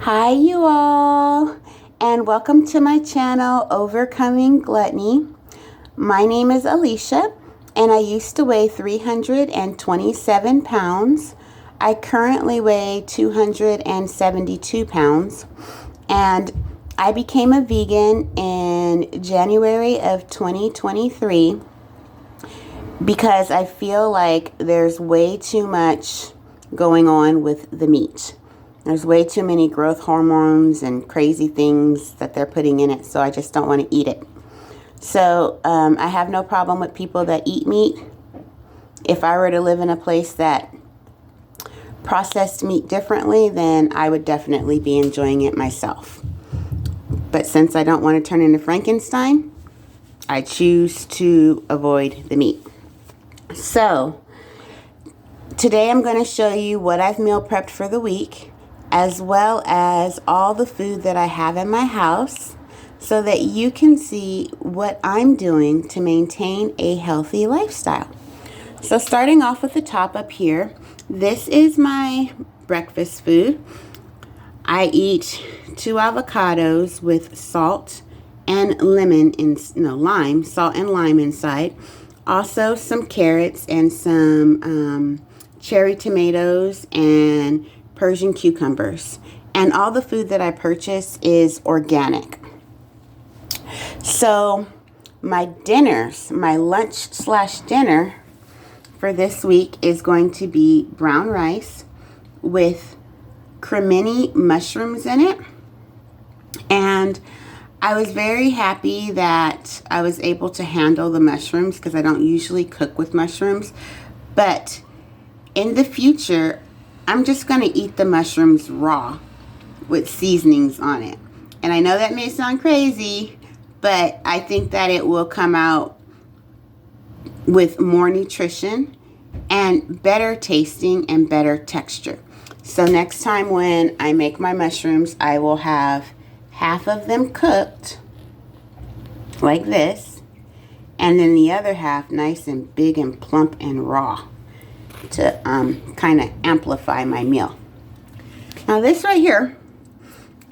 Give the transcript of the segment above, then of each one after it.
Hi you all, and welcome to my channel, Overcoming Gluttony. My name is Alicia, and I used to weigh 327 pounds. I currently weigh 272 pounds, and I became a vegan in January of 2023 because I feel like there's way too much going on with the meat. There's way too many growth hormones and crazy things that they're putting in it, so I just don't want to eat it. So I have no problem with people that eat meat. If I were to live in a place that processed meat differently, then I would definitely be enjoying it myself. But since I don't want to turn into Frankenstein, I choose to avoid the meat. So today I'm going to show you what I've meal prepped for the week, as well as all the food that I have in my house, so that you can see what I'm doing to maintain a healthy lifestyle. So starting off with the top up here, this is my breakfast food. I eat 2 avocados with salt and salt and lime inside. Also some carrots and some cherry tomatoes and Persian cucumbers. And all the food that I purchase is organic. So my lunch/dinner for this week is going to be brown rice with cremini mushrooms in it. And I was very happy that I was able to handle the mushrooms because I don't usually cook with mushrooms. But in the future, I'm just going to eat the mushrooms raw with seasonings on it. And I know that may sound crazy, but I think that it will come out with more nutrition and better tasting and better texture. So next time when I make my mushrooms, I will have half of them cooked like this, and then the other half nice and big and plump and raw to kind of amplify my meal. Now this right here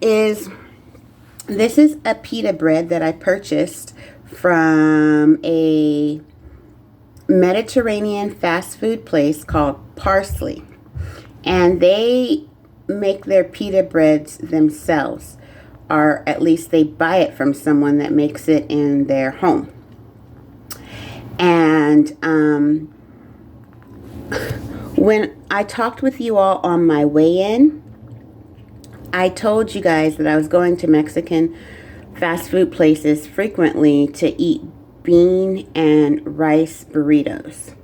is a pita bread that I purchased from a Mediterranean fast food place called Parsley. And they make their pita breads themselves, or at least they buy it from someone that makes it in their home. And when I talked with you all on my way-in, I told you guys that I was going to Mexican fast food places frequently to eat bean and rice burritos.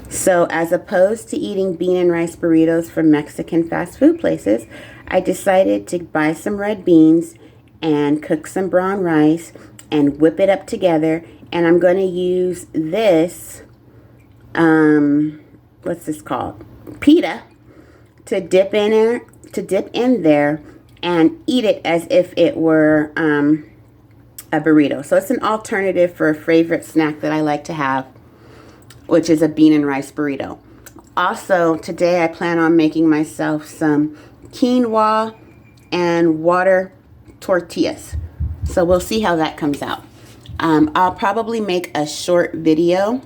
So as opposed to eating bean and rice burritos from Mexican fast food places, I decided to buy some red beans and cook some brown rice and whip it up together. And I'm going to use this, what's this called? Pita, to dip in there and eat it as if it were a burrito. So it's an alternative for a favorite snack that I like to have, which is a bean and rice burrito. Also, today I plan on making myself some quinoa and water tortillas. So we'll see how that comes out. I'll probably make a short video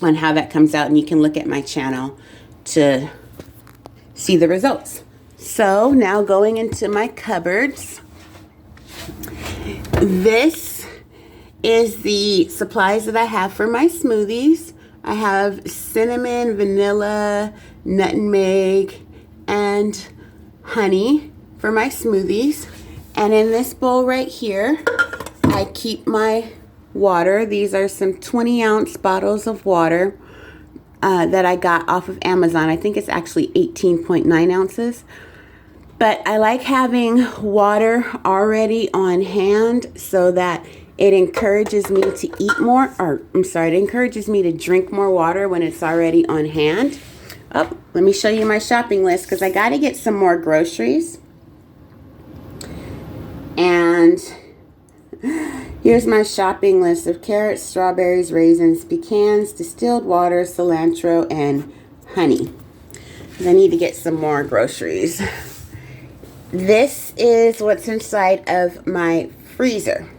on how that comes out, and you can look at my channel to see the results. So now going into my cupboards. This is the supplies that I have for my smoothies. I have cinnamon, vanilla, nutmeg, and honey for my smoothies. And in this bowl right here, I keep my water. These are some 20-ounce bottles of water that I got off of Amazon. I think it's actually 18.9 ounces. But I like having water already on hand so that it encourages me to eat more, it encourages me to drink more water when it's already on hand. Oh, let me show you my shopping list because I got to get some more groceries. And here's my shopping list of carrots, strawberries, raisins, pecans, distilled water, cilantro, and honey. I need to get some more groceries. this is what's inside of my freezer.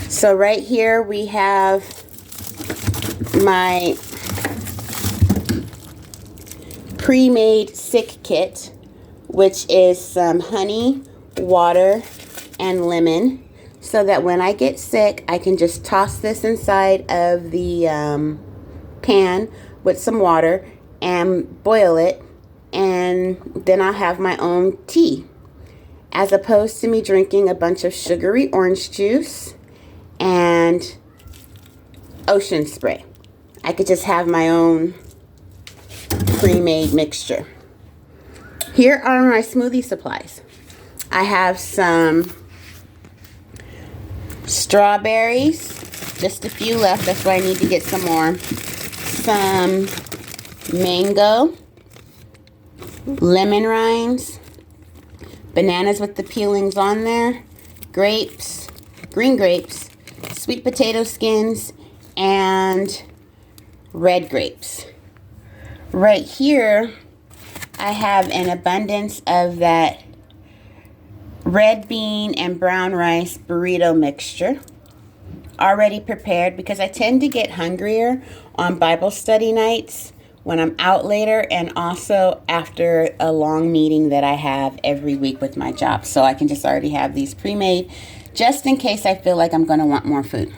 So right here we have my pre-made sick kit, which is some honey, water, and lemon, so that when I get sick, I can just toss this inside of the pan with some water and boil it, and then I'll have my own tea, as opposed to me drinking a bunch of sugary orange juice and ocean spray. I could just have my own pre-made mixture. Here are my smoothie supplies. I have some strawberries, just a few left, that's why I need to get some more. Some mango, lemon rinds, bananas with the peelings on there, grapes, green grapes, sweet potato skins, and red grapes. Right here, I have an abundance of that red bean and brown rice burrito mixture already prepared, because I tend to get hungrier on Bible study nights when I'm out later, and also after a long meeting that I have every week with my job. So I can just already have these pre-made just in case I feel like I'm going to want more food.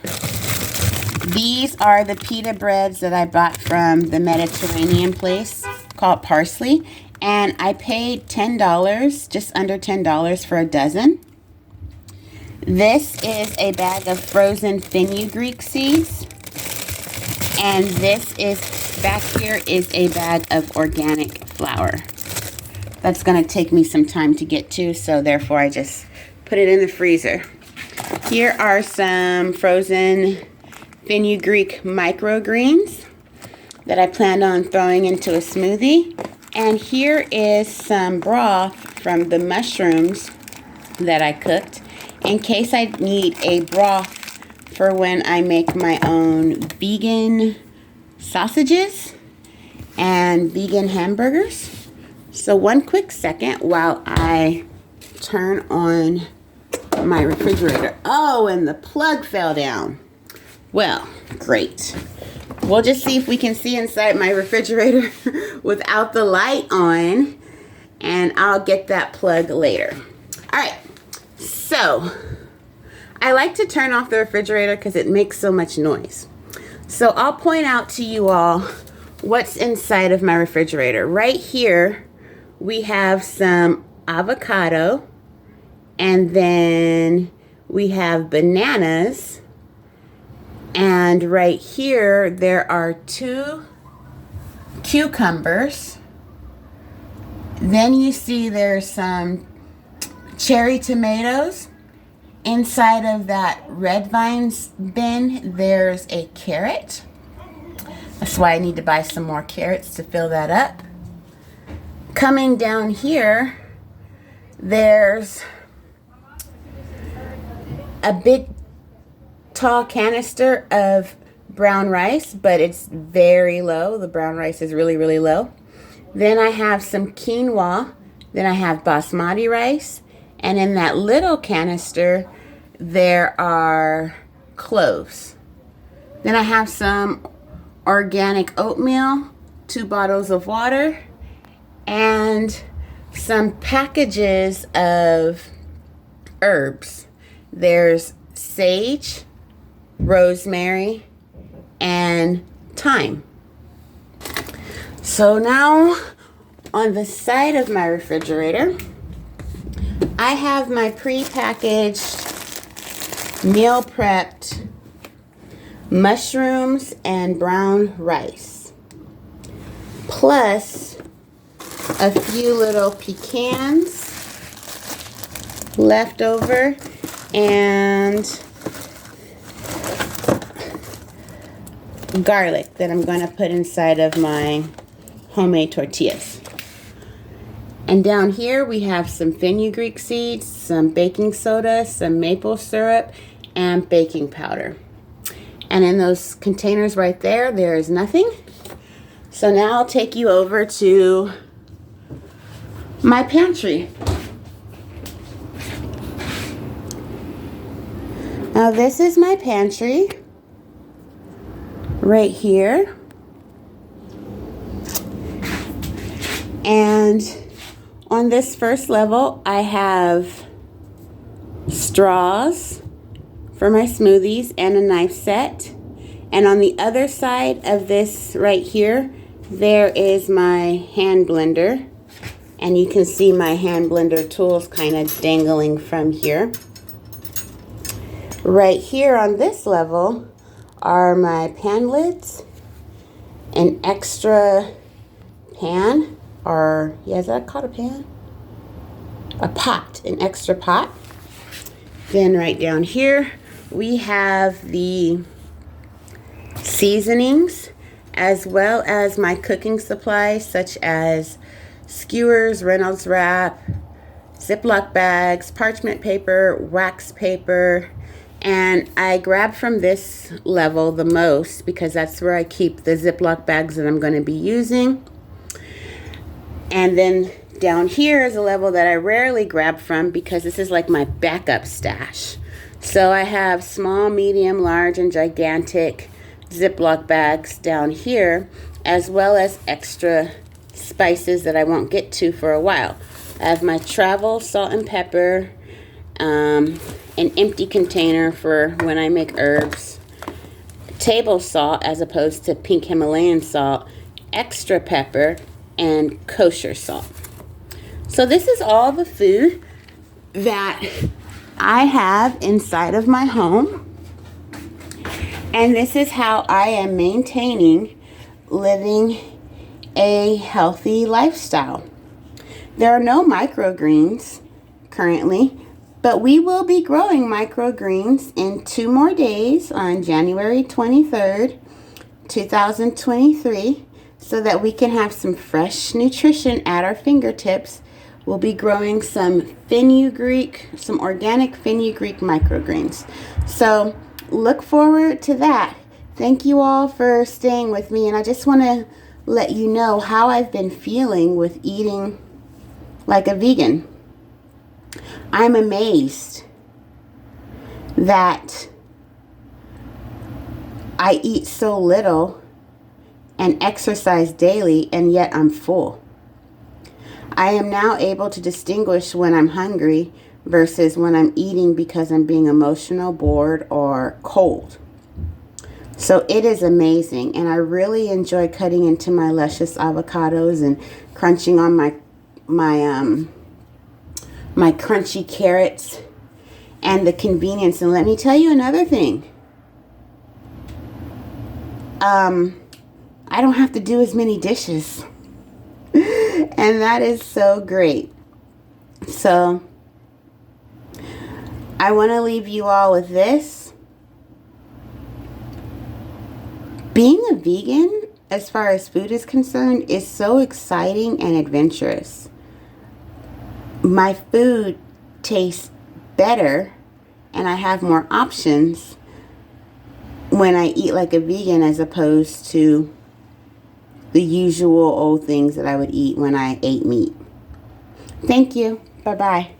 These are the pita breads that I bought from the Mediterranean place called Parsley, and I paid $10, just under $10 for a dozen. This is a bag of frozen fenugreek seeds, and this is, back here is a bag of organic flour. That's going to take me some time to get to, so therefore I just put it in the freezer. Here are some frozen fenugreek microgreens that I planned on throwing into a smoothie. And here is some broth from the mushrooms that I cooked, in case I need a broth for when I make my own vegan sausages and vegan hamburgers. So one quick second while I turn on my refrigerator. Oh, and the plug fell down. Well, great. We'll just see if we can see inside my refrigerator without the light on, and I'll get that plug later. All right, so I like to turn off the refrigerator because it makes so much noise. So I'll point out to you all what's inside of my refrigerator. Right here, we have some avocado, and then we have bananas. And right here, there are 2 cucumbers. Then you see there's some cherry tomatoes. Inside of that red vines bin, there's a carrot. That's why I need to buy some more carrots to fill that up. Coming down here, there's a big tall canister of brown rice, but it's very low. The brown rice is really, really low. Then I have some quinoa. Then I have basmati rice. And in that little canister, there are cloves. Then I have some organic oatmeal, 2 bottles of water, and some packages of herbs. There's sage, rosemary, and thyme. So now on the side of my refrigerator, I have my pre-packaged, meal prepped mushrooms and brown rice, plus a few little pecans left over, and garlic that I'm going to put inside of my homemade tortillas. And down here we have some fenugreek seeds, some baking soda, some maple syrup, and baking powder. And in those containers right there, there is nothing. So now I'll take you over to my pantry. Now this is my pantry right here. And on this first level, I have straws for my smoothies and a knife set. And on the other side of this right here, there is my hand blender. And you can see my hand blender tools kind of dangling from here. Right here on this level are my pan lids, an extra pan, or yeah, is that called a pan? A pot, an extra pot. Then right down here, we have the seasonings as well as my cooking supplies such as skewers, Reynolds wrap, Ziploc bags, parchment paper, wax paper, and I grab from this level the most because that's where I keep the Ziploc bags that I'm going to be using. And then down here is a level that I rarely grab from because this is like my backup stash. So I have small, medium, large, and gigantic Ziploc bags down here, as well as extra spices that I won't get to for a while. I have my travel salt and pepper, an empty container for when I make herbs, table salt as opposed to pink Himalayan salt, extra pepper, and kosher salt. So this is all the food that I have inside of my home. And this is how I am maintaining living a healthy lifestyle. There are no microgreens currently, but we will be growing microgreens in 2 more days on January 23rd, 2023, so that we can have some fresh nutrition at our fingertips. We'll be growing some fenugreek, some organic fenugreek microgreens. So look forward to that. Thank you all for staying with me, and I just want to let you know how I've been feeling with eating like a vegan. I'm amazed that I eat so little and exercise daily, and yet I'm full. I am now able to distinguish when I'm hungry versus when I'm eating because I'm being emotional, bored, or cold. So it is amazing, and I really enjoy cutting into my luscious avocados and crunching on my crunchy carrots and the convenience. And let me tell you another thing. I don't have to do as many dishes. And that is so great. So I want to leave you all with this. Being a vegan, as far as food is concerned, is so exciting and adventurous. My food tastes better and I have more options when I eat like a vegan as opposed to the usual old things that I would eat when I ate meat. Thank you. Bye-bye.